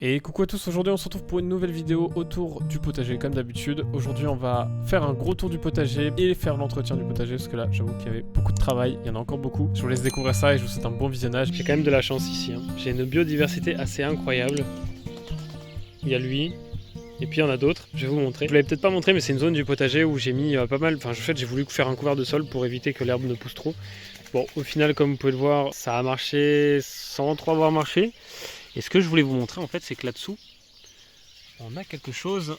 Et coucou à tous, aujourd'hui on se retrouve pour une nouvelle vidéo autour du potager comme d'habitude. Aujourd'hui on va faire un gros tour du potager et faire l'entretien du potager parce que là j'avoue qu'il y avait beaucoup de travail, il y en a encore beaucoup. Je vous laisse découvrir ça et je vous souhaite un bon visionnage. J'ai quand même de la chance ici, hein. J'ai une biodiversité assez incroyable. Il y a lui, et puis il y en a d'autres, je vais vous montrer. Je vous l'avais peut-être pas montré mais c'est une zone du potager où j'ai mis pas mal, en fait j'ai voulu faire un couvert de sol pour éviter que l'herbe ne pousse trop. Bon au final comme vous pouvez le voir ça a marché sans trop avoir marché. Et ce que je voulais vous montrer en fait c'est que là-dessous on a quelque chose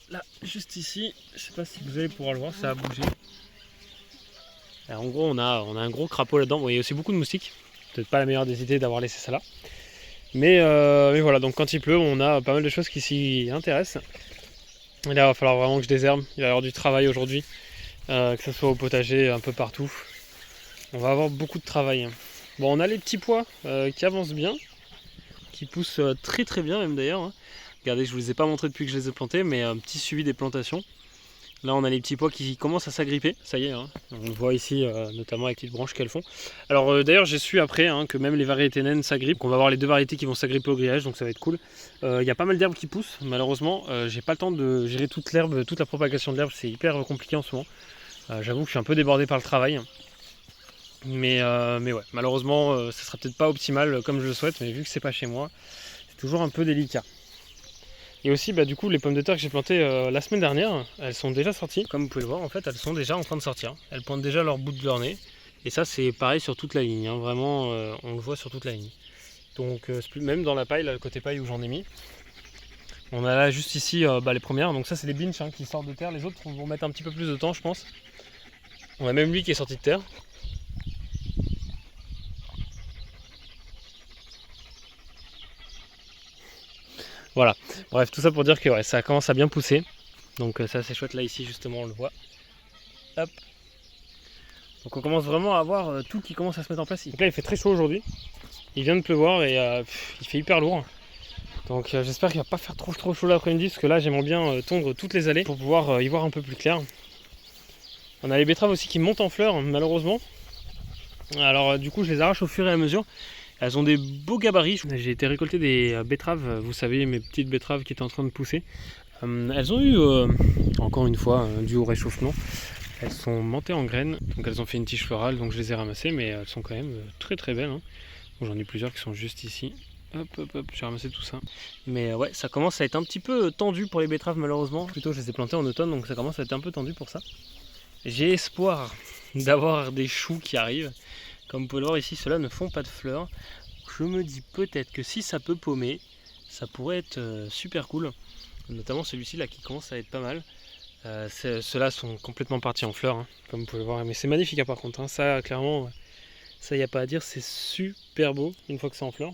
là juste ici, je sais pas si vous allez pouvoir le voir, ça a bougé. Alors, en gros on a un gros crapaud là-dedans, bon, il y a aussi beaucoup de moustiques, peut-être pas la meilleure des idées d'avoir laissé ça là. Mais voilà, donc quand il pleut on a pas mal de choses qui s'y intéressent. Et là il va falloir vraiment que je désherbe, il va y avoir du travail aujourd'hui, que ce soit au potager, un peu partout. On va avoir beaucoup de travail. Bon on a les petits pois qui avancent bien, qui poussent très très bien même d'ailleurs, hein. Regardez, je vous les ai pas montrés depuis que je les ai plantés, mais un petit suivi des plantations. Là on a les petits pois qui commencent à s'agripper, ça y est, hein. On le voit ici notamment avec les branches qu'elles font. Alors d'ailleurs j'ai su après que même les variétés naines s'agrippent, on va avoir les deux variétés qui vont s'agripper au grillage, donc ça va être cool. Il y a pas mal d'herbes qui poussent, malheureusement j'ai pas le temps de gérer toute l'herbe, toute la propagation de l'herbe, c'est hyper compliqué en ce moment. J'avoue que je suis un peu débordé par le travail. Mais ouais, malheureusement ça sera peut-être pas optimal comme je le souhaite, mais vu que c'est pas chez moi, c'est toujours un peu délicat. Et aussi du coup les pommes de terre que j'ai plantées la semaine dernière, elles sont déjà sorties. Comme vous pouvez le voir en fait elles sont déjà en train de sortir. Elles pointent déjà leur bout de leur nez. Et ça c'est pareil sur toute la ligne, hein. Vraiment on le voit sur toute la ligne. Donc même dans la paille, là, le côté paille où j'en ai mis. On a là juste ici les premières, donc ça c'est les binches qui sortent de terre, les autres vont mettre un petit peu plus de temps je pense. On a même lui qui est sorti de terre. Voilà, bref, tout ça pour dire que ouais, ça commence à bien pousser. Donc ça c'est chouette, là ici justement on le voit. Hop. Donc on commence vraiment à avoir tout qui commence à se mettre en place. Donc là il fait très chaud aujourd'hui. Il vient de pleuvoir et il fait hyper lourd. Donc j'espère qu'il va pas faire trop chaud l'après-midi parce que là j'aimerais bien tondre toutes les allées pour pouvoir y voir un peu plus clair. On a les betteraves aussi qui montent en fleurs malheureusement. Alors du coup je les arrache au fur et à mesure. Elles ont des beaux gabarits. J'ai été récolter des betteraves, vous savez, mes petites betteraves qui étaient en train de pousser. Elles ont eu, encore une fois, dû au réchauffement, elles sont montées en graines. Donc elles ont fait une tige florale, donc je les ai ramassées, mais elles sont quand même très très belles, hein. J'en ai plusieurs qui sont juste ici. Hop, j'ai ramassé tout ça. Mais ouais, ça commence à être un petit peu tendu pour les betteraves malheureusement. Plutôt, je les ai plantées en automne, donc ça commence à être un peu tendu pour ça. J'ai espoir d'avoir des choux qui arrivent. Comme vous pouvez le voir ici, ceux-là ne font pas de fleurs. Je me dis peut-être que si ça peut paumer, ça pourrait être super cool. Notamment celui-ci là qui commence à être pas mal. Ceux-là sont complètement partis en fleurs, hein, comme vous pouvez le voir. Mais c'est magnifique par contre, hein. Ça clairement, ça y a pas à dire, c'est super beau une fois que c'est en fleurs.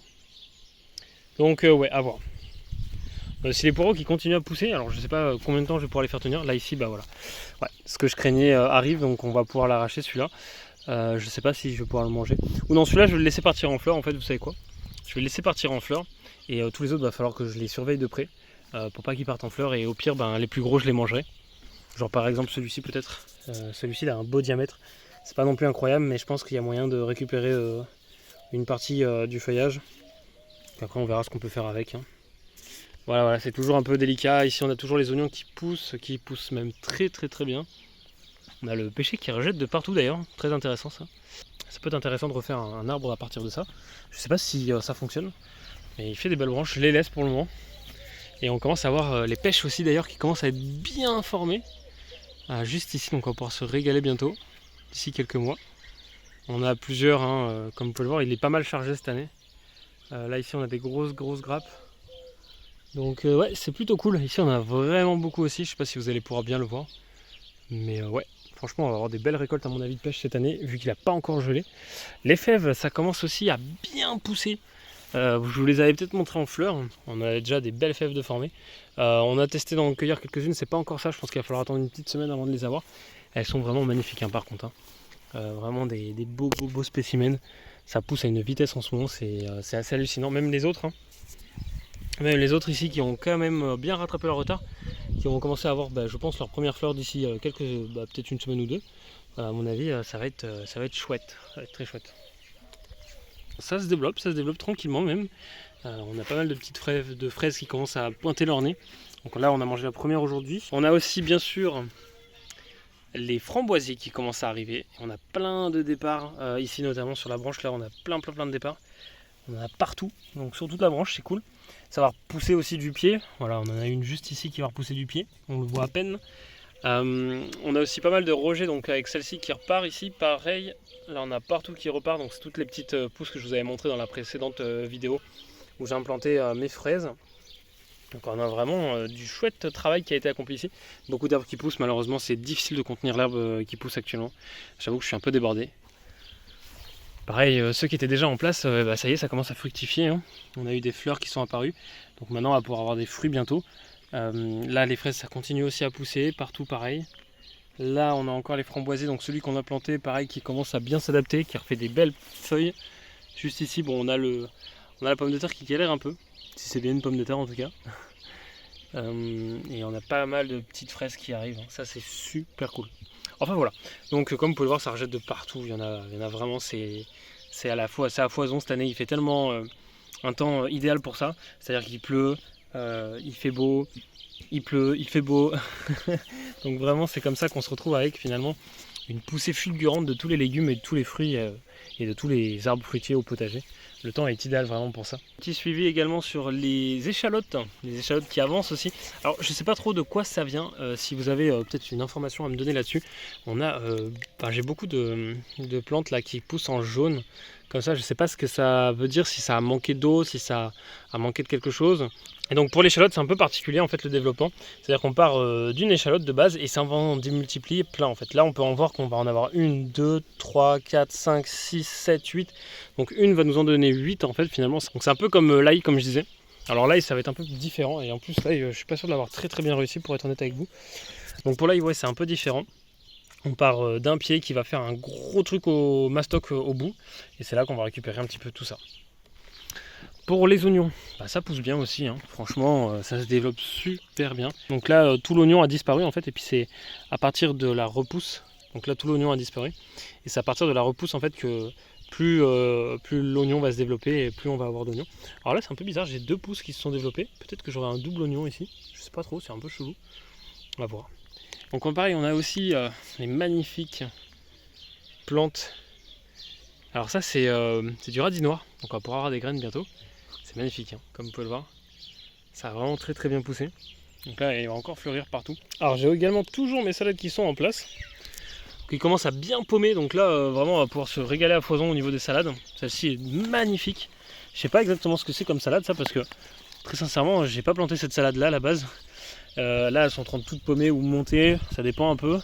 Donc ouais, à voir. Si les poireaux qui continuent à pousser, alors je sais pas combien de temps je vais pouvoir les faire tenir. Là ici, voilà. Ouais, ce que je craignais arrive, donc on va pouvoir l'arracher celui-là. Je sais pas si je vais pouvoir le manger. Ou non, celui-là je vais le laisser partir en fleurs en fait, vous savez quoi? Je vais le laisser partir en fleurs et tous les autres va falloir que je les surveille de près pour pas qu'ils partent en fleurs et au pire les plus gros je les mangerai. Genre par exemple celui-ci peut-être. Celui-ci il a un beau diamètre. C'est pas non plus incroyable mais je pense qu'il y a moyen de récupérer une partie du feuillage. Et après on verra ce qu'on peut faire avec, hein. Voilà, c'est toujours un peu délicat. Ici on a toujours les oignons qui poussent même très bien. On a le pêcher qui rejette de partout d'ailleurs, très intéressant ça. Ça peut être intéressant de refaire un arbre à partir de ça. Je sais pas si ça fonctionne, mais il fait des belles branches, je les laisse pour le moment. Et on commence à voir les pêches aussi d'ailleurs qui commencent à être bien formées. Juste ici, donc on va pouvoir se régaler bientôt, d'ici quelques mois. On a plusieurs, comme vous pouvez le voir, il est pas mal chargé cette année. Là ici on a des grosses grappes. Donc ouais, c'est plutôt cool. Ici on a vraiment beaucoup aussi, je sais pas si vous allez pouvoir bien le voir. Mais ouais, franchement on va avoir des belles récoltes à mon avis de pêche cette année, vu qu'il n'a pas encore gelé. Les fèves, ça commence aussi à bien pousser. Je vous les avais peut-être montré en fleurs, on a déjà des belles fèves de formées. On a testé d'en cueillir quelques-unes, c'est pas encore ça, je pense qu'il va falloir attendre une petite semaine avant de les avoir. Elles sont vraiment magnifiques par contre, hein. Vraiment des beaux spécimens. Ça pousse à une vitesse en ce moment, c'est assez hallucinant. Même les autres, hein. Même les autres ici qui ont quand même bien rattrapé leur retard, qui vont commencer à avoir, je pense, leurs premières fleurs d'ici peut-être une semaine ou deux. À mon avis, ça va être chouette, ça va être très chouette. Ça se développe tranquillement même. On a pas mal de petites fraises qui commencent à pointer leur nez. Donc là on a mangé la première aujourd'hui. On a aussi bien sûr les framboisiers qui commencent à arriver. On a plein de départs ici, notamment sur la branche là, on a plein de départs. On en a partout, donc sur toute la branche, c'est cool. Ça va repousser aussi du pied. Voilà, on en a une juste ici qui va repousser du pied. On le voit à peine. On a aussi pas mal de rejets, donc avec celle-ci qui repart ici, pareil. Là on a partout qui repart, donc c'est toutes les petites pousses que je vous avais montrées dans la précédente vidéo où j'ai implanté mes fraises. Donc on a vraiment du chouette travail qui a été accompli ici. Beaucoup d'arbres qui poussent, malheureusement c'est difficile de contenir l'herbe qui pousse actuellement. J'avoue que je suis un peu débordé. Pareil, ceux qui étaient déjà en place, ça y est, ça commence à fructifier. Hein. On a eu des fleurs qui sont apparues, donc maintenant on va pouvoir avoir des fruits bientôt. Là les fraises ça continue aussi à pousser, partout pareil. Là on a encore les framboisiers, donc celui qu'on a planté pareil qui commence à bien s'adapter, qui refait des belles feuilles. Juste ici, bon on a la pomme de terre qui galère un peu, si c'est bien une pomme de terre en tout cas. Et on a pas mal de petites fraises qui arrivent, hein. Ça c'est super cool. Enfin voilà, donc comme vous pouvez le voir ça rejette de partout, il y en a vraiment, c'est à foison cette année, il fait tellement un temps idéal pour ça, c'est-à-dire qu'il pleut, il fait beau, il pleut, il fait beau, donc vraiment c'est comme ça qu'on se retrouve avec finalement une poussée fulgurante de tous les légumes et de tous les fruits et de tous les arbres fruitiers au potager. Le temps est idéal vraiment pour ça. Petit suivi également sur les échalotes qui avancent aussi. Alors je sais pas trop de quoi ça vient, si vous avez peut-être une information à me donner là-dessus. J'ai beaucoup de plantes là qui poussent en jaune, comme ça je sais pas ce que ça veut dire, si ça a manqué d'eau, si ça a manqué de quelque chose. Et donc pour l'échalote c'est un peu particulier en fait le développement, c'est-à-dire qu'on part d'une échalote de base et ça va en démultiplier plein en fait. Là on peut en voir qu'on va en avoir 1, 2, 3, 4, 5, 6, 7, 8. Donc une va nous en donner 8 en fait finalement. Donc c'est un peu comme l'ail comme je disais. Alors l'ail ça va être un peu différent et en plus l'ail je suis pas sûr de l'avoir très bien réussi pour être honnête avec vous. Donc pour l'ail ouais c'est un peu différent. On part d'un pied qui va faire un gros truc au mastoc au bout et c'est là qu'on va récupérer un petit peu tout ça. Pour les oignons, ça pousse bien aussi, hein. Franchement ça se développe super bien. Donc là tout l'oignon a disparu en fait et puis c'est à partir de la repousse, donc là tout l'oignon a disparu et c'est à partir de la repousse en fait que plus l'oignon va se développer et plus on va avoir d'oignons. Alors là c'est un peu bizarre, j'ai 2 pousses qui se sont développées, peut-être que j'aurai un double oignon ici, je sais pas trop, c'est un peu chelou, on va voir. Donc pareil on a aussi les magnifiques plantes. Alors ça c'est du radis noir, donc on va pouvoir avoir des graines bientôt. C'est magnifique, hein, comme vous pouvez le voir. Ça a vraiment très bien poussé. Donc là, il va encore fleurir partout. Alors j'ai également toujours mes salades qui sont en place. Qui commencent à bien paumer. Donc là, vraiment, on va pouvoir se régaler à foison au niveau des salades. Celle-ci est magnifique. Je sais pas exactement ce que c'est comme salade, ça, parce que très sincèrement, j'ai pas planté cette salade-là à la base. Là, elles sont en train de toutes paumer ou monter. Ça dépend un peu.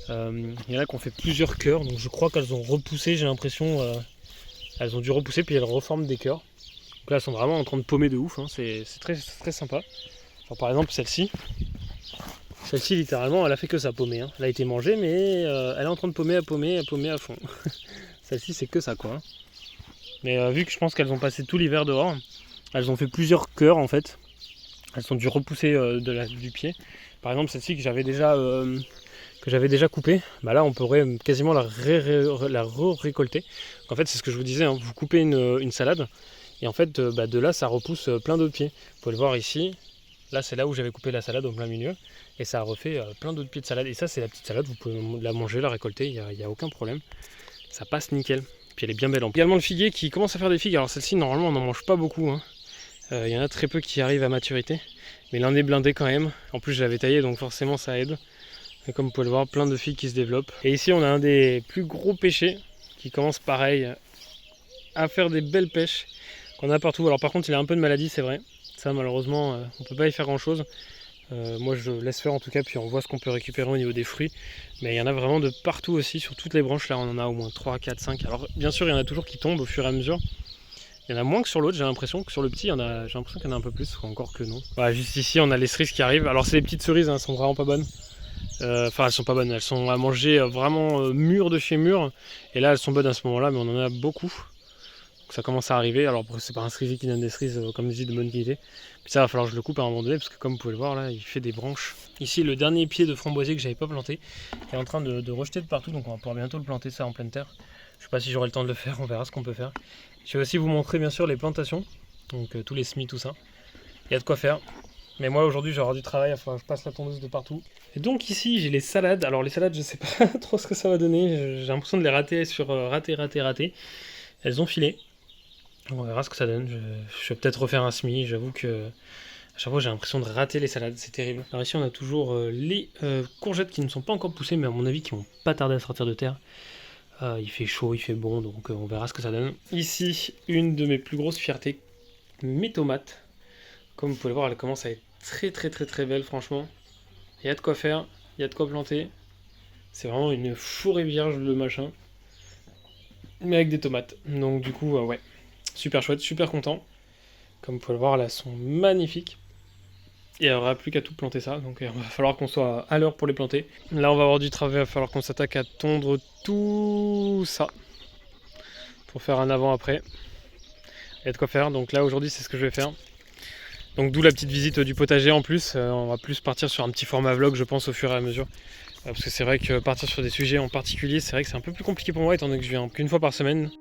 Il y en a qui ont fait plusieurs cœurs. Donc je crois qu'elles ont repoussé, j'ai l'impression. Elles ont dû repousser, puis elles reforment des cœurs. Là, elles sont vraiment en train de paumer de ouf, hein. C'est très sympa. Alors, par exemple, celle-ci, littéralement, elle a fait que ça paumer, hein. Elle a été mangée, mais elle est en train de paumer à fond. Celle-ci, c'est que ça, quoi, hein. Mais vu que je pense qu'elles ont passé tout l'hiver dehors, elles ont fait plusieurs cœurs, en fait. Elles ont dû repousser du pied. Par exemple, celle-ci que j'avais déjà coupée, là, on pourrait quasiment la récolter. En fait, c'est ce que je vous disais, hein. Vous coupez une salade, et en fait, de là, ça repousse plein d'autres pieds. Vous pouvez le voir ici. Là, c'est là où j'avais coupé la salade au plein milieu. Et ça a refait plein d'autres pieds de salade. Et ça, c'est la petite salade. Vous pouvez la manger, la récolter. Il n'y a aucun problème. Ça passe nickel. Puis elle est bien belle. Également le figuier qui commence à faire des figues. Alors celle-ci, normalement, on n'en mange pas beaucoup, hein. Il y en a très peu qui arrivent à maturité. Mais l'un est blindé quand même. En plus, je l'avais taillé, donc forcément, ça aide. Et comme vous pouvez le voir, plein de figues qui se développent. Et ici, on a un des plus gros pêchers qui commence pareil à faire des belles pêches. Qu'on a partout. Alors par contre il a un peu de maladie, c'est vrai, ça malheureusement on peut pas y faire grand chose. Moi je laisse faire en tout cas, puis on voit ce qu'on peut récupérer au niveau des fruits, mais il y en a vraiment de partout aussi sur toutes les branches. Là on en a au moins 3, 4, 5. Alors bien sûr il y en a toujours qui tombent au fur et à mesure. Il y en a moins que sur l'autre, j'ai l'impression que sur le petit j'ai l'impression qu'il y en a un peu plus, encore que non. Voilà, juste ici on a les cerises qui arrivent. Alors c'est des petites cerises, hein, elles sont vraiment pas bonnes. Enfin elles sont pas bonnes, elles sont à manger vraiment mûres de chez mûres. Et là elles sont bonnes à ce moment là, mais on en a beaucoup. Ça commence à arriver. Alors c'est pas un cerisier qui donne des cerises comme je dis de bonne qualité. Puis ça va falloir que je le coupe à un moment donné, parce que comme vous pouvez le voir là, il fait des branches. Ici le dernier pied de framboisier que j'avais pas planté est en train de rejeter de partout, donc on va pouvoir bientôt le planter ça en pleine terre. Je sais pas si j'aurai le temps de le faire, on verra ce qu'on peut faire. Je vais aussi vous montrer bien sûr les plantations. Donc tous les semis, tout ça. Il y a de quoi faire. Mais moi aujourd'hui j'ai avoir du travail, enfin je passe la tondeuse de partout. Et donc ici j'ai les salades. Alors les salades je sais pas trop ce que ça va donner. J'ai l'impression de les rater sur rater. Elles ont filé. On verra ce que ça donne. Je vais peut-être refaire un semis. J'avoue que à chaque fois j'ai l'impression de rater les salades. C'est terrible. Alors ici on a toujours les courgettes qui ne sont pas encore poussées mais à mon avis qui vont pas tarder à sortir de terre. Il fait chaud, il fait bon donc on verra ce que ça donne. Ici une de mes plus grosses fiertés. Mes tomates. Comme vous pouvez le voir, elles commencent à être très belles, franchement. Il y a de quoi faire, il y a de quoi planter. C'est vraiment une fourrée vierge le machin. Mais avec des tomates. Donc du coup, ouais, super chouette, super content. Comme vous pouvez le voir, là, elles sont magnifiques. Et il n'y aura plus qu'à tout planter ça. Donc il va falloir qu'on soit à l'heure pour les planter. Là, on va avoir du travail, il va falloir qu'on s'attaque à tondre tout ça. Pour faire un avant-après. Il y a de quoi faire. Donc là, aujourd'hui, c'est ce que je vais faire. Donc d'où la petite visite du potager en plus. On va plus partir sur un petit format vlog, je pense, au fur et à mesure. Parce que c'est vrai que partir sur des sujets en particulier, c'est vrai que c'est un peu plus compliqué pour moi, étant donné que je viens qu'une fois par semaine.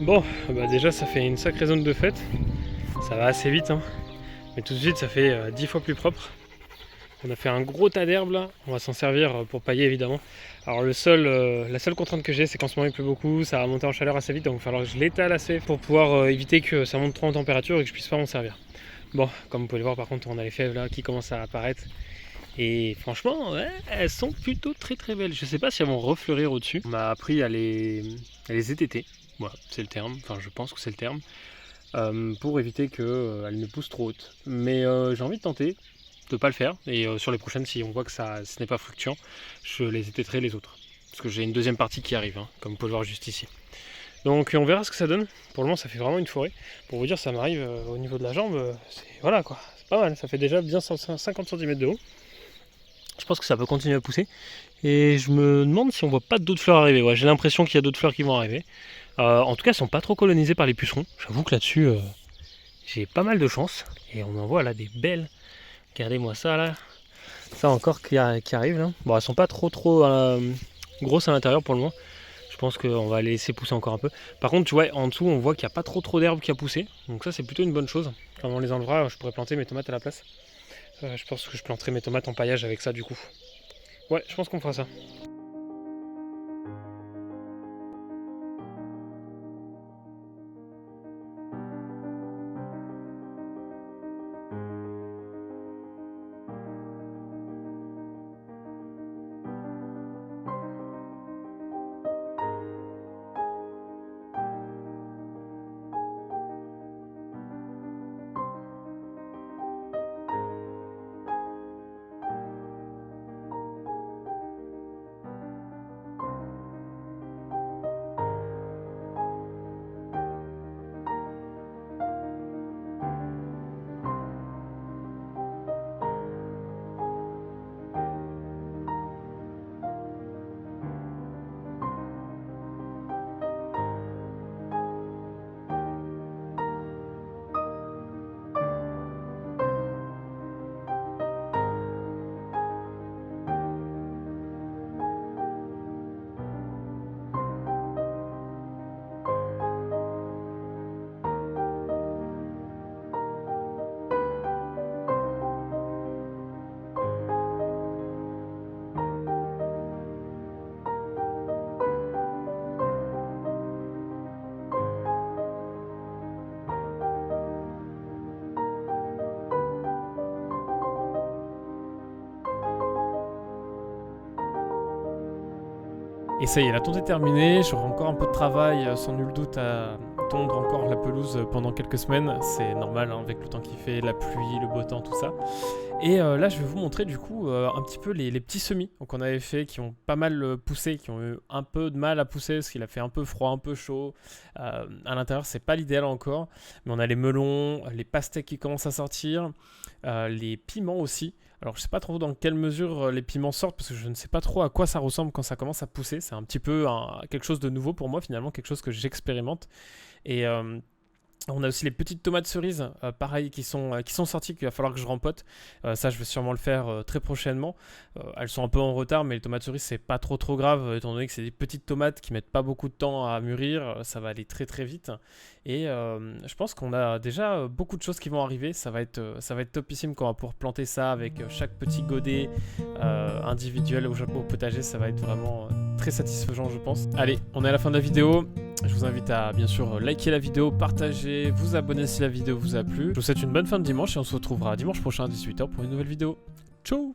Bon, bah déjà ça fait une sacrée zone de fête. Ça va assez vite, hein. Mais tout de suite ça fait 10 fois plus propre. On a fait un gros tas d'herbes là, on va s'en servir pour pailler évidemment. Alors la seule contrainte que j'ai, c'est qu'en ce moment il pleut beaucoup, ça va monter en chaleur assez vite, donc il va falloir que je l'étale assez pour pouvoir éviter que ça monte trop en température et que je puisse pas m'en servir. Bon, comme vous pouvez le voir par contre, on a les fèves là qui commencent à apparaître. Et franchement, ouais, elles sont plutôt très belles. Je sais pas si elles vont refleurir au-dessus. On m'a appris à les étêter. Voilà, c'est le terme. Enfin, je pense que c'est le terme. Pour éviter qu'elles ne poussent trop hautes. Mais j'ai envie de tenter de pas le faire. Et sur les prochaines, si on voit que ce n'est pas fluctuant, je les étêterai les autres. Parce que j'ai une deuxième partie qui arrive, hein, comme vous pouvez le voir juste ici. Donc on verra ce que ça donne. Pour le moment, ça fait vraiment une forêt. Pour vous dire, ça m'arrive au niveau de la jambe. Voilà quoi, c'est pas mal. Ça fait déjà bien 50 cm de haut. Je pense que ça peut continuer à pousser. Et je me demande si on voit pas d'autres fleurs arriver. Ouais, j'ai l'impression qu'il y a d'autres fleurs qui vont arriver. En tout cas, elles sont pas trop colonisées par les pucerons. J'avoue que là-dessus, j'ai pas mal de chance. Et on en voit là des belles. Regardez-moi ça là. Ça encore qui arrive là. Bon, elles sont pas trop grosses à l'intérieur pour le moment. Je pense qu'on va les laisser pousser encore un peu. Par contre, tu vois, en dessous, on voit qu'il n'y a pas trop d'herbe qui a poussé. Donc ça, c'est plutôt une bonne chose. Quand on les enlèvera, je pourrais planter mes tomates à la place. Je pense que je planterai mes tomates en paillage avec ça du coup. Ouais, je pense qu'on fera ça. Et ça y est, la tonte est terminée, j'aurai encore un peu de travail, sans nul doute à tondre encore la pelouse pendant quelques semaines, c'est normal hein, avec le temps qu'il fait, la pluie, le beau temps, tout ça. Et là je vais vous montrer du coup un petit peu les petits semis qu'on avait fait, qui ont pas mal poussé, qui ont eu un peu de mal à pousser parce qu'il a fait un peu froid, un peu chaud. À l'intérieur c'est pas l'idéal encore, mais on a les melons, les pastèques qui commencent à sortir, les piments aussi. Alors je sais pas trop dans quelle mesure les piments sortent parce que je ne sais pas trop à quoi ça ressemble quand ça commence à pousser. C'est un petit peu quelque chose de nouveau pour moi finalement, quelque chose que j'expérimente. Et on a aussi les petites tomates cerises, pareil, qui sont sorties, qu'il va falloir que je rempote. Ça, je vais sûrement le faire très prochainement. Elles sont un peu en retard, mais les tomates cerises, c'est pas trop grave, étant donné que c'est des petites tomates qui mettent pas beaucoup de temps à mûrir. Ça va aller très vite. Et je pense qu'on a déjà beaucoup de choses qui vont arriver. Ça va être topissime quand on va pouvoir planter ça avec chaque petit godet individuel au potager. Ça va être vraiment très satisfaisant, je pense. Allez, on est à la fin de la vidéo. Je vous invite à bien sûr liker la vidéo, partager, vous abonner si la vidéo vous a plu. Je vous souhaite une bonne fin de dimanche et on se retrouvera dimanche prochain à 18h pour une nouvelle vidéo. Ciao!